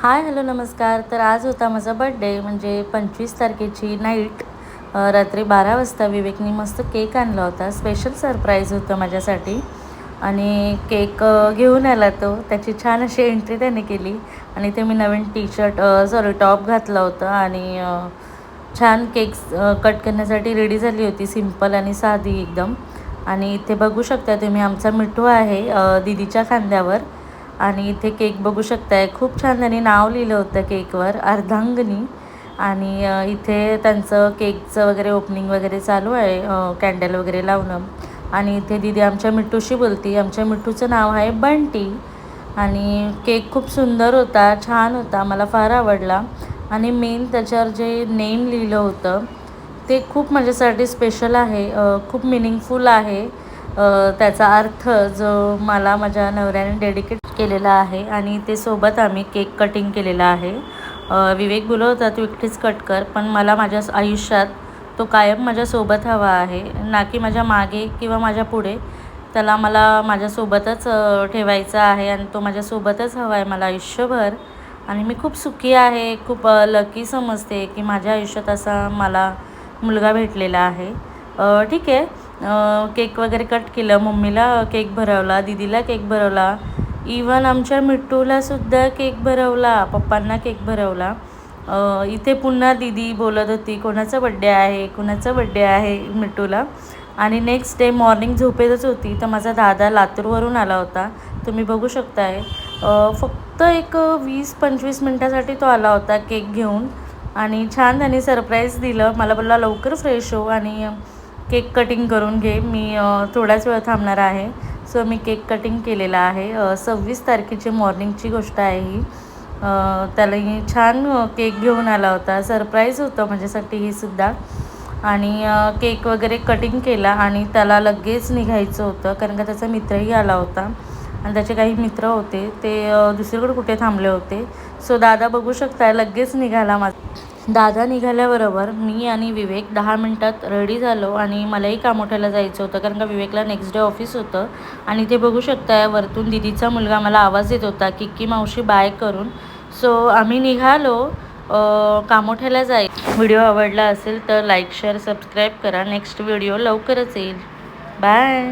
Hi hello नमस्कार. तर आज होता माझा बड्डे म्हणजे 25 तारखेची नाईट. रात्री 12 वाजता विवेकनी मस्त केक आणला होता. स्पेशल सरप्राईज होतं माझ्यासाठी. आणि केक घेऊन आला तो. त्याची छान अशी एंट्री त्याने केली आणि ते मी नवीन टी शर्ट टॉप घातलं होतं आणि छान केक्स कट करण्यासाठी रेडी झाली होती. सिंपल आणि साधी एकदम. आणि इथे बघू शकता तुम्ही आमचा मिठू आहे दीदीच्या खांद्यावर. आणि इथे केक बघू शकताय, खूप छान त्यांनी नाव लिहिलं होतं केकवर, अर्धांगिनी. आणि इथे त्यांचं केकचं वगैरे ओपनिंग वगैरे चालू आहे, कॅन्डल वगैरे लावणं. आणि इथे दीदी आमच्या मिठूशी बोलती. आमच्या मिठूचं नाव आहे बंटी. आणि केक खूप सुंदर होता, छान होता, मला फार आवडला. आणि मेन त्याच्यावर जे नेम लिहिलं होतं ते खूप माझ्यासाठी स्पेशल आहे, खूप मिनिंगफुल आहे. त्याचा अर्थ जो मला माझ्या नवऱ्याने डेडिकेट केलेला आहे. आणि ते सोबत आम्ही केक कटिंग केलेला आहे. विवेक बोलत होता तू एकटीच कट कर, पण मला माझ्या आयुष्यात तो कायम माझ्यासोबत हवा आहे, ना की माझ्या मागे किंवा माझ्या पुढे. मला माझ्यासोबतच ठेवायचा आहे आणि तो माझ्यासोबतच हवा आहे मला आयुष्यभर. आणि मी खूप सुखी आहे, खूप लकी समजते की माझ्या आयुष्यात असा मला मुलगा भेटलेला आहे. ठीक आहे. केक वगैरे कट केलं, मम्मीला केक भरवला, दीदीला केक भरवला, इवन आमच्या मिठूलासुद्धा केक भरवला, पप्पांना केक भरवला. इथे पुन्हा दीदी बोलत होती कोणाचा बड्डे आहे, कोणाचा बड्डे आहे मिठूला. आणि नेक्स्ट डे मॉर्निंग झोपेतच होती तर माझा दादा लातूरवरून आला होता, तुम्ही बघू शकताय. फक्त एक 20-25 मिनटासाठी तो आला होता केक घेऊन. आणि छान त्याने सरप्राईज दिलं मला. बोलला लवकर फ्रेश हो आणि केक कटिंग करून घे, मी थोड्याच वेळ थांबणार आहे. सो मी केक कटिंग केलेला आहे. 26 तारखेची मॉर्निंगची गोष्ट आहे ही. त्यालाही छान केक घेऊन आला होता, सरप्राईज होतं माझ्यासाठी ही सुद्धा. आणि केक वगैरे कटिंग केला आणि त्याला लगेच निघायचं होतं कारण का त्याचा मित्रही आला होता आणि त्याचे काही मित्र होते ते दुसरीकडे कुठे थांबले होते. सो दादा बघू शकता लगेच निघाला. दादा निघाल्याबरोबर मी आणि विवेक 10 मिनटात रेडी झालो आणि मलाही कामोठ्याला जायचं होतं कारण का विवेकला नेक्स्ट डे ऑफिस होतं. आणि ते बघू शकताय वरतून दीदीचा मुलगा मला आवाज देत होता की मावशी बाय करून. सो आम्ही निघालो कामोठ्याला जाय. व्हिडिओ आवडला असेल तर लाईक शेअर सबस्क्राईब करा. नेक्स्ट व्हिडिओ लवकरच येईल. बाय.